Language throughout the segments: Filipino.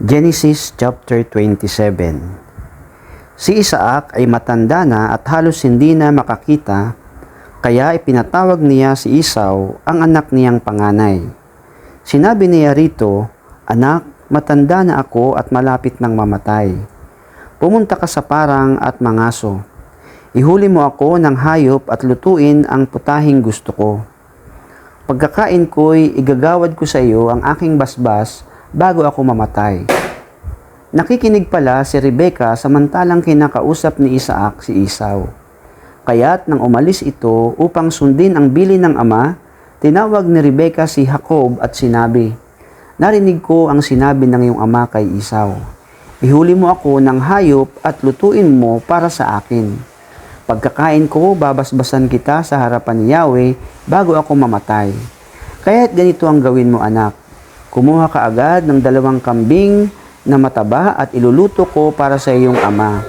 Genesis chapter 27. Si Isaac ay matanda na at halos hindi na makakita, kaya ipinatawag niya si Esau, ang anak niyang panganay. Sinabi niya rito, "Anak, matanda na ako at malapit ng mamatay. Pumunta ka sa parang at mangaso. Ihuli mo ako ng hayop at lutuin ang putahing gusto ko. Pagkakain ko'y igagawad ko sa iyo ang aking basbas bago ako mamatay." Nakikinig pala si Rebecca samantalang kinakausap ni Isaac si Esau. Kaya't nang umalis ito upang sundin ang bilin ng ama, tinawag ni Rebecca si Jacob at sinabi, "Narinig ko ang sinabi ng iyong ama kay Esau. Ihuli mo ako ng hayop at lutuin mo para sa akin. Pagkakain ko, babasbasan kita sa harapan ni Yahweh bago ako mamatay. Kaya't ganito ang gawin mo, anak. Kumuha ka agad ng 2 kambing na mataba at iluluto ko para sa iyong ama.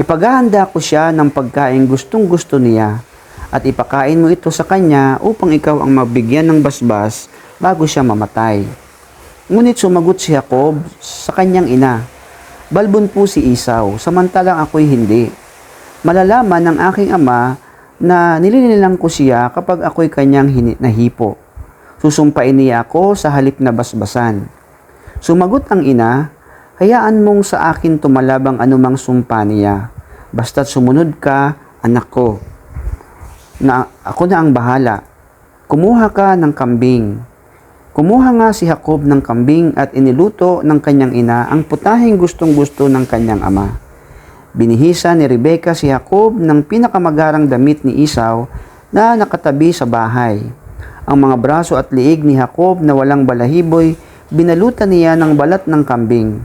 Ipaghahanda ko siya ng pagkain gustong gusto niya at ipakain mo ito sa kanya upang ikaw ang mabigyan ng basbas bago siya mamatay." Ngunit sumagot si Jacob sa kanyang ina, "Balbon po si Esau, samantalang ako'y hindi. Malalaman ng aking ama na nilinilang ko siya kapag ako'y kanyang nahipo. Susumpain niya ako sa halip na basbasan." Sumagot ang ina, "Hayaan mong sa akin tumalabang anumang sumpa niya. Basta't sumunod ka, anak ko. Ako na ang bahala. Kumuha ka ng kambing." Kumuha nga si Jacob ng kambing at iniluto ng kanyang ina ang putahing gustong-gusto ng kanyang ama. Binihisa ni Rebecca si Jacob ng pinakamagarang damit ni Esau na nakatabi sa bahay. Ang mga braso at liig ni Jacob na walang balahiboy, binalutan niya ng balat ng kambing.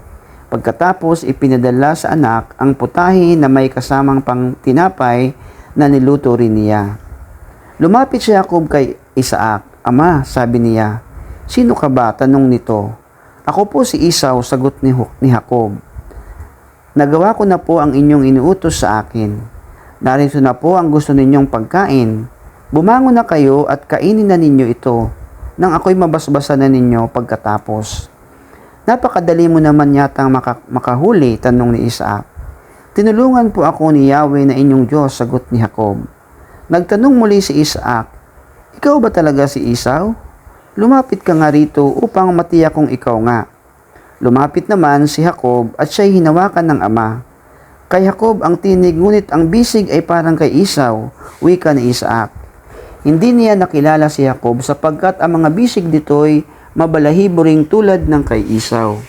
Pagkatapos ipinadala sa anak ang putahe na may kasamang pang tinapay na niluto rin niya. Lumapit si Jacob kay Isaac. "Ama," sabi niya, "sino ka ba?" tanong nito. "Ako po si Esau," sagot ni Jacob. "Nagawa ko na po ang inyong inuutos sa akin. Narito na po ang gusto ninyong pagkain. Bumangon na kayo at kainin na ninyo ito nang ako'y mabasbasan na ninyo pagkatapos." "Napakadali mo naman yatang makahuli," tanong ni Isaac. "Tinulungan po ako ni Yahweh na inyong Diyos," sagot ni Jacob. Nagtanong muli si Isaac, "Ikaw ba talaga si Esau? Lumapit ka nga rito upang matiyak kong ikaw nga." Lumapit naman si Jacob at siya'y hinawakan ng ama. Kay Jacob ang tinig, ngunit ang bisig ay parang kay Esau, wika ni Isaac. Hindi niya nakilala si Jacob sapagkat ang mga bisig dito'y mabalahibo ring tulad ng kay Esau.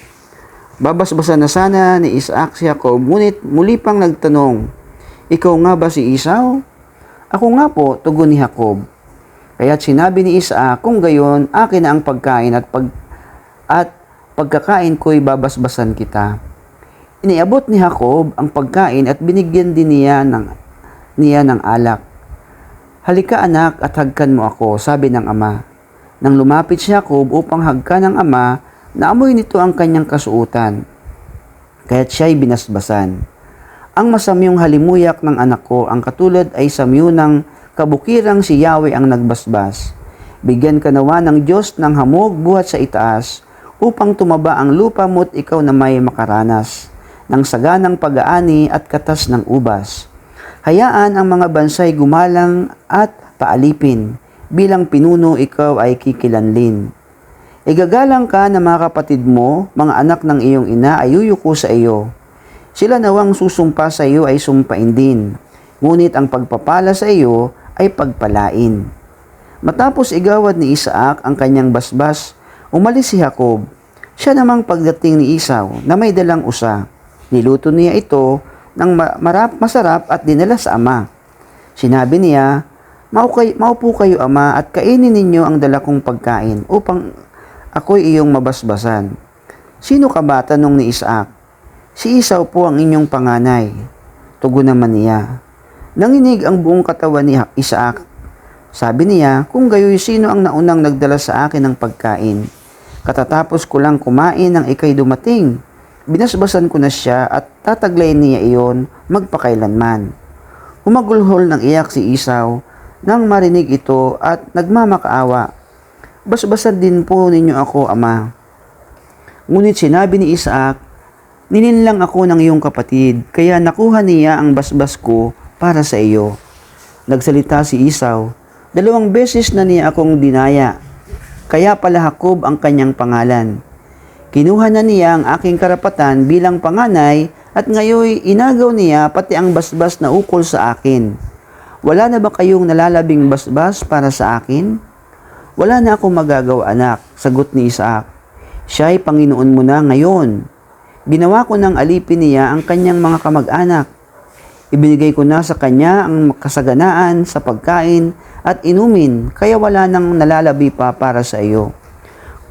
Babasbasan na sana ni Isaac si Jacob, ngunit muli pang nagtanong, "Ikaw nga ba si Esau?" "Ako nga po," tugon ni Jacob. Kaya't sinabi ni Isaac, "Kung gayon, akin na ang pagkain at pagkakain ko'y babasbasan kita." Iniabot ni Jacob ang pagkain at binigyan din niya ng alak. "Halika anak at hagkan mo ako," sabi ng ama. Nang lumapit si Jacob upang hagkan ng ama, naamoy nito ang kanyang kasuotan. Kaya't siya'y binasbasan. "Ang masamyong halimuyak ng anak ko, ang katulad ay samyo ng kabukirang si Yahweh ang nagbasbas. Bigyan ka nawa ng Diyos ng hamog buhat sa itaas, upang tumaba ang lupa mo't ikaw na may makaranas ng saganang pag-aani at katas ng ubas. Hayaan ang mga bansay gumalang at paalipin. Bilang pinuno, ikaw ay kikilanlin. Igagalang ka ng mga kapatid mo, mga anak ng iyong ina ay yuyuko sa iyo. Sila nawang susumpa sa iyo ay sumpain din. Ngunit ang pagpapala sa iyo ay pagpalain." Matapos igawad ni Isaac ang kanyang basbas, umalis si Jacob. Siya namang pagdating ni Esau na may dalang usa. Niluto niya ito ng masarap at dinala sa ama. Sinabi niya, "Maupo kayo ama at kainin ninyo ang dala kong pagkain upang ako'y iyong mabasbasan." "Sino ka ba?" tanong ni Isaac. "Si Esau po ang inyong panganay," tugon naman niya. Nanginig ang buong katawan ni Isaac. Sabi niya, "Kung gayoy, sino ang naunang nagdala sa akin ng pagkain? Katatapos ko lang kumain nang ika'y dumating. Binasbasan ko na siya at tataglayin niya iyon magpakailanman." Humagulhol ng iyak si Esau nang marinig ito at nagmamakaawa. "Basbasan din po ninyo ako, ama." Ngunit sinabi ni Isaac, nilinlang ako ng iyong kapatid, kaya nakuha niya ang basbas ko para sa iyo. Nagsalita si Esau, 2 beses na niya akong dinaya, kaya pala Jacob ang kanyang pangalan. Kinuha na niya ang aking karapatan bilang panganay at ngayon inagaw niya pati ang basbas na ukol sa akin. Wala na ba kayong nalalabing basbas para sa akin? Wala na akong magagawa, anak, sagot ni Isaac. Siya'y Panginoon mo na ngayon. Ginawa ko ng alipin niya ang kanyang mga kamag-anak. Ibinigay ko na sa kanya ang kasaganaan sa pagkain at inumin, kaya wala nang nalalabi pa para sa iyo.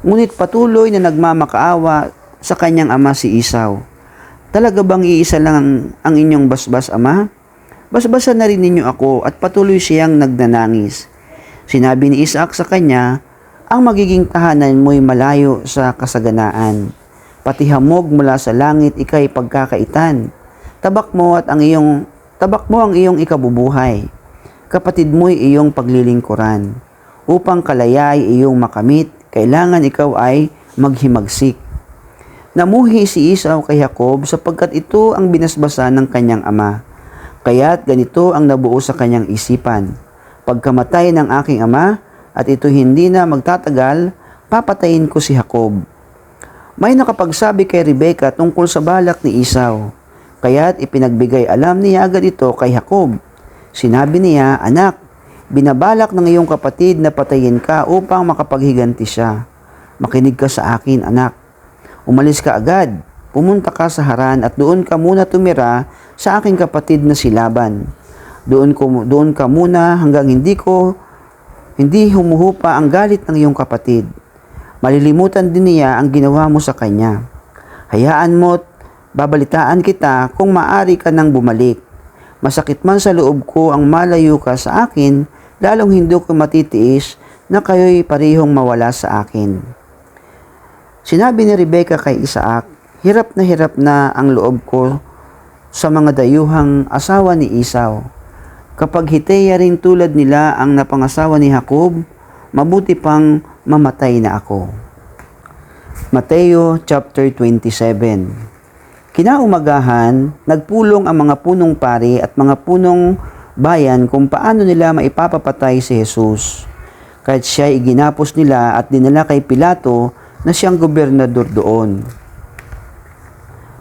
Ngunit patuloy na nagmamakaawa sa kanyang ama si Esau. Talaga bang iisa lang ang inyong basbas, ama? Basbasan na rin ninyo ako, at patuloy siyang nagnanangis. Sinabi ni Isaac sa kanya, ang magiging tahanan mo'y malayo sa kasaganaan. Pati hamog mula sa langit ika'y pagkakaitan. Tabak mo ang iyong ikabubuhay. Kapatid mo'y iyong paglilingkuran. Upang kalaya ay iyong makamit, kailangan ikaw ay maghimagsik. Namuhi si Esau kay Jacob sapagkat ito ang binasbasan ng kanyang ama. Kaya't ganito ang nabuo sa kanyang isipan. Pagkamatay ng aking ama, at ito hindi na magtatagal, papatayin ko si Jacob. May nakapagsabi kay Rebecca tungkol sa balak ni Esau, kaya't ipinagbigay alam niya agad ito kay Jacob. Sinabi niya, anak, binabalak ng iyong kapatid na patayin ka upang makapaghiganti siya. Makinig ka sa akin, anak. Umalis ka agad, pumunta ka sa Haran at doon ka muna tumira sa aking kapatid na si Laban. Doon ka muna hanggang hindi humuhupa ang galit ng iyong kapatid. Malilimutan din niya ang ginawa mo sa kanya. Hayaan mo't babalitaan kita kung maaari ka nang bumalik. Masakit man sa loob ko ang malayo ka sa akin, lalong hindi ko matitiis na kayo'y parehong mawala sa akin. Sinabi ni Rebecca kay Isaac, hirap na ang loob ko sa mga dayuhang asawa ni Esau. Kapag hiteya rin tulad nila ang napangasawa ni Jacob, mabuti pang mamatay na ako. Mateo chapter 27. Kinaumagahan, nagpulong ang mga punong pari at mga punong bayan kung paano nila maipapapatay si Jesus. Kahit siya iginapos nila at dinala kay Pilato na siyang gobernador doon.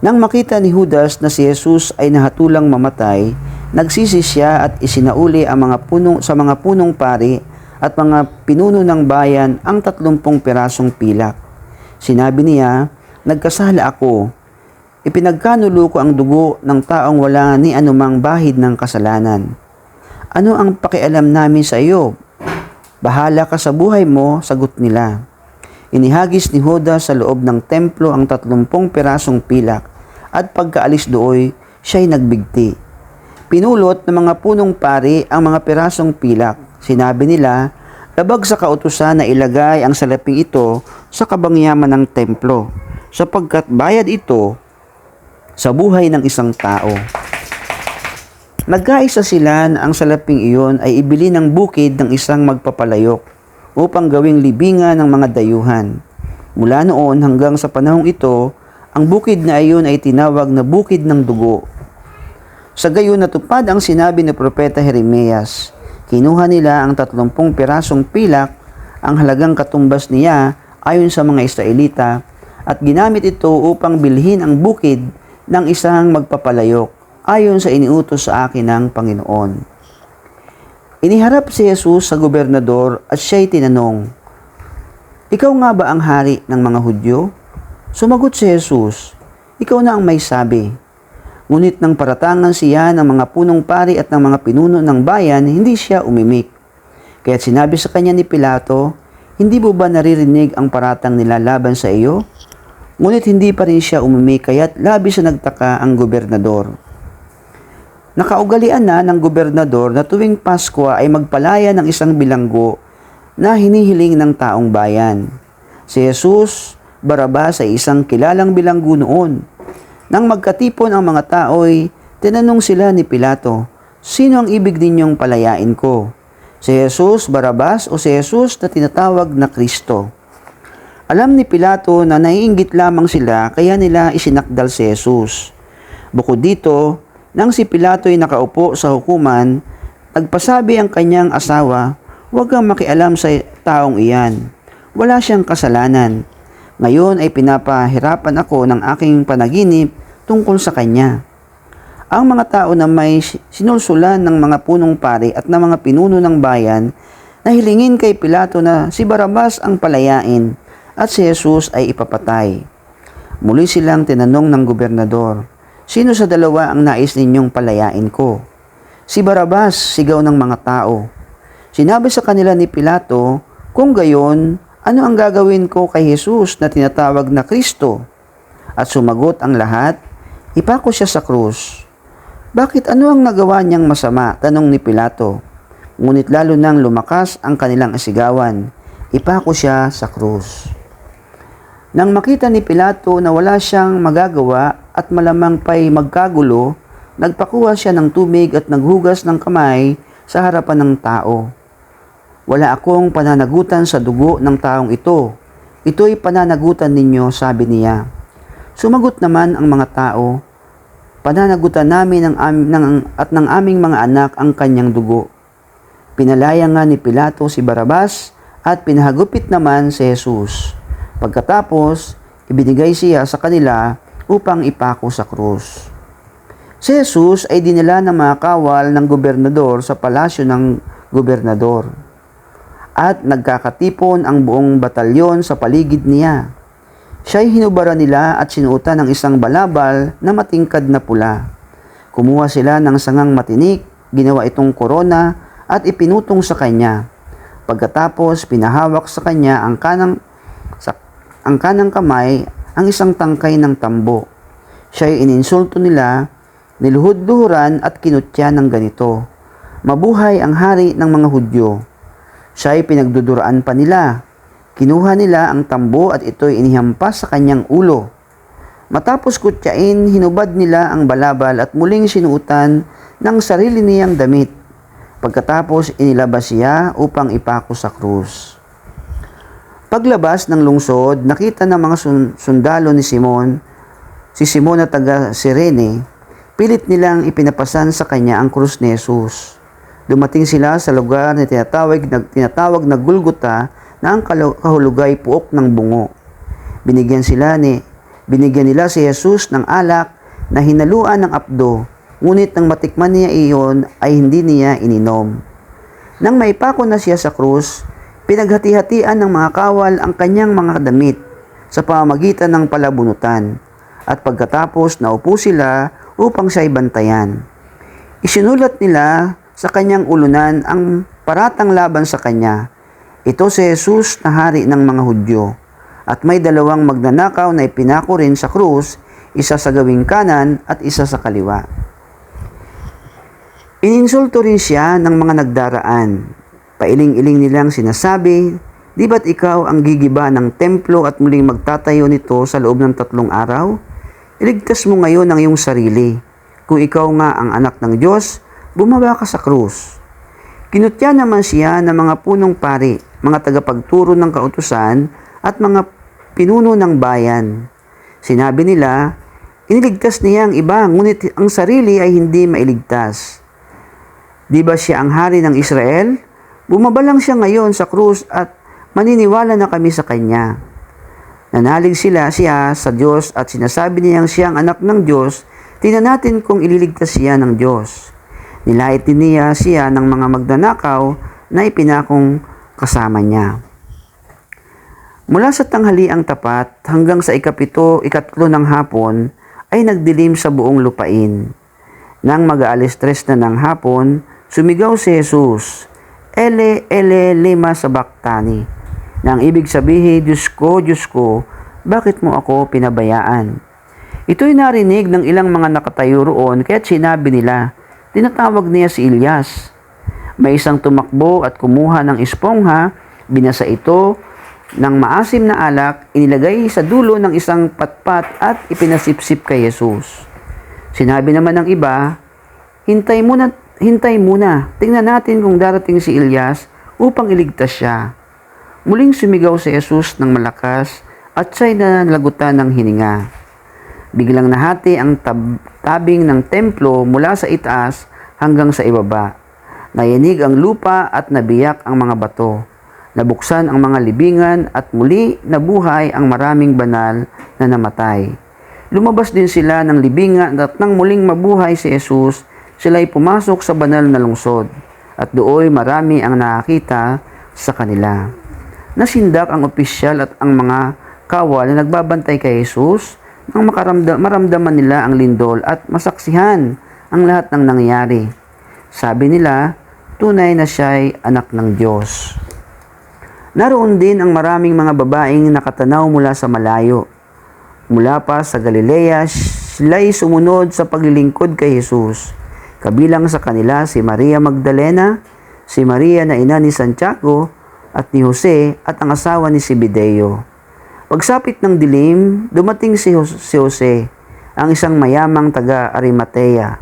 Nang makita ni Judas na si Jesus ay nahatulang mamatay, nagsisi siya at isinauli ang mga punong pari at mga pinuno ng bayan ang 30 pirasong pilak. Sinabi niya, nagkasala ako. Ipinagkanulo ko ang dugo ng taong wala ni anumang bahid ng kasalanan. Ano ang pakialam namin sa iyo? Bahala ka sa buhay mo, sagot nila. Inihagis ni Judas sa loob ng templo ang 30 pirasong pilak at pagkaalis dooy, siya'y nagbigti. Pinulot ng mga punong pari ang mga pirasong pilak. Sinabi nila, labag sa kautusan na ilagay ang salaping ito sa kabangyaman ng templo, sapagkat bayad ito sa buhay ng isang tao. Nagkaisa sila na ang salaping iyon ay ibili ng bukid ng isang magpapalayok upang gawing libingan ng mga dayuhan. Mula noon hanggang sa panahong ito, ang bukid na iyon ay tinawag na bukid ng dugo. Sa gayon natupad ang sinabi ni Propeta Jeremias. Kinuha nila ang 30 pirasong pilak, ang halagang katumbas niya ayon sa mga Israelita, at ginamit ito upang bilhin ang bukid ng isang magpapalayok ayon sa iniutos sa akin ng Panginoon. Iniharap si Jesus sa gobernador at siya'y tinanong, ikaw nga ba ang hari ng mga Hudyo? Sumagot si Jesus, ikaw na ang may sabi. Ngunit nang paratangan siya ng mga punong pari at ng mga pinuno ng bayan, hindi siya umimik. Kaya't sinabi sa kanya ni Pilato, hindi mo ba naririnig ang paratang nila laban sa iyo? Ngunit hindi pa rin siya umimik, kaya't labis na nagtaka ang gobernador. Nakaugalian na ng gobernador na tuwing Pasko ay magpalaya ng isang bilanggo na hinihiling ng taong bayan. Si Jesus, Barabas ay isang kilalang bilanggo noon. Nang magkatipon ang mga tao'y, tinanong sila ni Pilato, sino ang ibig ninyong palayain ko? Si Jesus, Barabas o si Jesus na tinatawag na Kristo? Alam ni Pilato na naiinggit lamang sila kaya nila isinakdal si Jesus. Bukod dito, nang si Pilato ay nakaupo sa hukuman, nagpasabi ang kanyang asawa, "Huwag kang makialam sa taong iyan. Wala siyang kasalanan. Ngayon ay pinapahirapan ako ng aking panaginip tungkol sa kanya." Ang mga tao na may sinulsulan ng mga punong pari at ng mga pinuno ng bayan na hilingin kay Pilato na si Barrabas ang palayain at si Jesus ay ipapatay. Muli silang tinanong ng gobernador, "Sino sa dalawa ang nais ninyong palayain ko?" "Si Barrabas," sigaw ng mga tao. Sinabi sa kanila ni Pilato, "Kung gayon, ano ang gagawin ko kay Jesus na tinatawag na Kristo?" At sumagot ang lahat, "Ipako siya sa krus." "Bakit ano ang nagawa niyang masama?" tanong ni Pilato. Ngunit lalo nang lumakas ang kanilang asigawan, "Ipako siya sa krus." Nang makita ni Pilato na wala siyang magagawa at malamang pa'y magkagulo, nagpakuha siya ng tubig at naghugas ng kamay sa harapan ng tao. "Wala akong pananagutan sa dugo ng taong ito. Ito'y pananagutan ninyo," sabi niya. Sumagot naman ang mga tao, "Pananagutan namin ng aming mga anak ang kanyang dugo." Pinalaya nga ni Pilato si Barrabas at pinahagupit naman si Jesus. Pagkatapos, ibinigay siya sa kanila upang ipako sa krus. Si Jesus ay dinala ng mga kawal ng gobernador sa palasyo ng gobernador. At nagkakatipon ang buong batalyon sa paligid niya. Siya'y hinubara nila at sinuotan ng isang balabal na matingkad na pula. Kumuha sila ng sangang matinik, ginawa itong korona at ipinutong sa kanya. Pagkatapos, pinahawak sa kanya ang kanang kamay ang isang tangkay ng tambo. Siya'y ininsulto nila, niluhod-luhuran at kinutya ng ganito, "Mabuhay ang hari ng mga Hudyo." Siya'y pinagduduraan pa nila. Kinuha nila ang tambo at ito'y inihampas sa kanyang ulo. Matapos kutyain, hinubad nila ang balabal at muling sinuutan ng sarili niyang damit. Pagkatapos inilabas siya upang ipako sa krus. Paglabas ng lungsod, nakita ng mga sundalo ni Simon, si Simon na taga Cirene, pilit nilang ipinapasan sa kanya ang krus ni Jesus. Dumating sila sa lugar na tinatawag na Golgota na ang kahulugay puok ng bungo. Binigyan nila si Jesus ng alak na hinaluan ng apdo, ngunit nang matikman niya iyon ay hindi niya ininom. Nang maipako na siya sa krus, pinaghati-hatian ng mga kawal ang kanyang mga damit sa pamamagitan ng palabunutan, at pagkatapos naupo sila upang siya'y bantayan. Isinulat nila sa kanyang ulunan ang paratang laban sa kanya, "Ito si Jesus na hari ng mga Hudyo." At may dalawang magnanakaw na ipinako rin sa krus, isa sa gawing kanan at isa sa kaliwa. Ininsulto rin siya ng mga nagdaraan. Pailing-iling nilang sinasabi, "Di ba't ikaw ang gigiba ng templo at muling magtatayo nito sa loob ng 3 araw? Iligtas mo ngayon ang iyong sarili. Kung ikaw nga ang anak ng Diyos, bumaba ka sa krus." Kinutya naman siya ng mga punong pari, mga tagapagturo ng kautusan at mga pinuno ng bayan. Sinabi nila, "Iniligtas niya ang iba, ngunit ang sarili ay hindi mailigtas. Di ba siya ang hari ng Israel? Bumaba lang siya ngayon sa krus at maniniwala na kami sa kanya." Nanalig siya sa Diyos at sinasabi niyang siya ang anak ng Diyos. Tingnan natin kung ililigtas siya ng Diyos. Nilait din niya siya ng mga magnanakaw na ipinakong kasama niya. Mula sa tanghaliang tapat hanggang sa ikatlo ng hapon ay nagdilim sa buong lupain. Nang mag-aalis 3 na ng hapon, sumigaw si Jesus, "Ele, Ele, lema sabachthani," na ang ibig sabihin, Diyos ko, bakit mo ako pinabayaan?" Ito'y narinig ng ilang mga nakatayo roon, kaya't sinabi nila, "Tinatawag niya si Elias." May isang tumakbo at kumuha ng espongha, binasa ito ng maasim na alak, inilagay sa dulo ng isang patpat at ipinasipsip kay Jesus. Sinabi naman ng iba, Hintay muna, tingnan natin kung darating si Elias upang iligtas siya." Muling sumigaw si Jesus ng malakas at siya'y nalagutan ng hininga. Biglang nahati ang tabing ng templo mula sa itaas hanggang sa ibaba. Nayanig ang lupa at nabiyak ang mga bato. Nabuksan ang mga libingan at muli nabuhay ang maraming banal na namatay. Lumabas din sila ng libingan at nang muling mabuhay si Jesus, sila'y pumasok sa banal na lungsod at dooy marami ang nakakita sa kanila. Nasindak ang opisyal at ang mga kawal na nagbabantay kay Jesus nang maramdaman nila ang lindol at masaksihan ang lahat ng nangyari. Sabi nila, tunay na siya'y anak ng Diyos. Naroon din ang maraming mga babaeng nakatanaw mula sa malayo. Mula pa sa Galilea, sila'y sumunod sa paglilingkod kay Jesus. Kabilang sa kanila si Maria Magdalena, si Maria na ina ni Santiago at ni Jose at ang asawa ni Zebedeo. Pagsapit ng dilim, dumating si Jose, ang isang mayamang taga-Arimatea,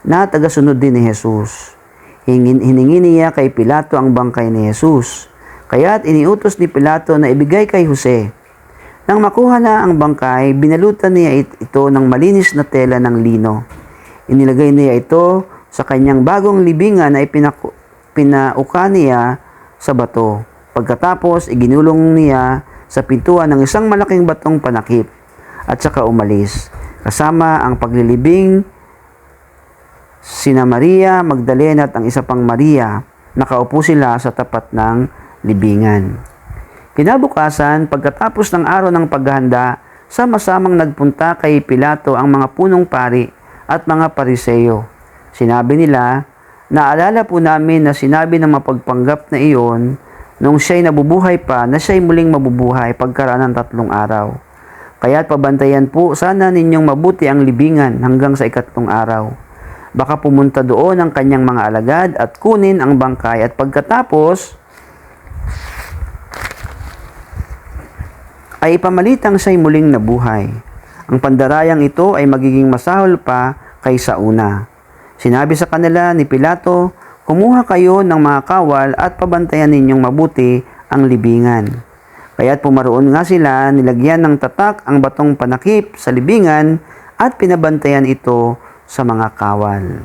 na tagasunod din ni Jesus. Hiningi niya kay Pilato ang bangkay ni Jesus, kaya't iniutos ni Pilato na ibigay kay Jose. Nang makuha na ang bangkay, binalutan niya ito ng malinis na tela ng lino. Inilagay niya ito sa kanyang bagong libingan na pinauka niya sa bato. Pagkatapos, iginulong niya sa pintuan ng isang malaking batong panakip at saka umalis. Kasama ang paglilibing, sina Maria Magdalena at ang isa pang Maria, nakaupo sila sa tapat ng libingan. Kinabukasan, pagkatapos ng araw ng paghahanda, sama-samang nagpunta kay Pilato ang mga punong pari at mga pariseyo. Sinabi nila, naalala po namin na sinabi ng mapagpanggap na iyon nung siya'y nabubuhay pa na siya'y muling mabubuhay pagkaraan ng 3 araw. Kaya't pabantayan po sana ninyong mabuti ang libingan hanggang sa 3 araw. Baka pumunta doon ang kanyang mga alagad at kunin ang bangkay at pagkatapos ay ipamalitang siya'y muling nabuhay. Ang pandarayang ito ay magiging masahol pa kaysa una. Sinabi sa kanila ni Pilato, kumuha kayo ng mga kawal at pabantayan ninyong mabuti ang libingan. Kaya't pumaroon nga sila, nilagyan ng tatak ang batong panakip sa libingan at pinabantayan ito sa mga kawal.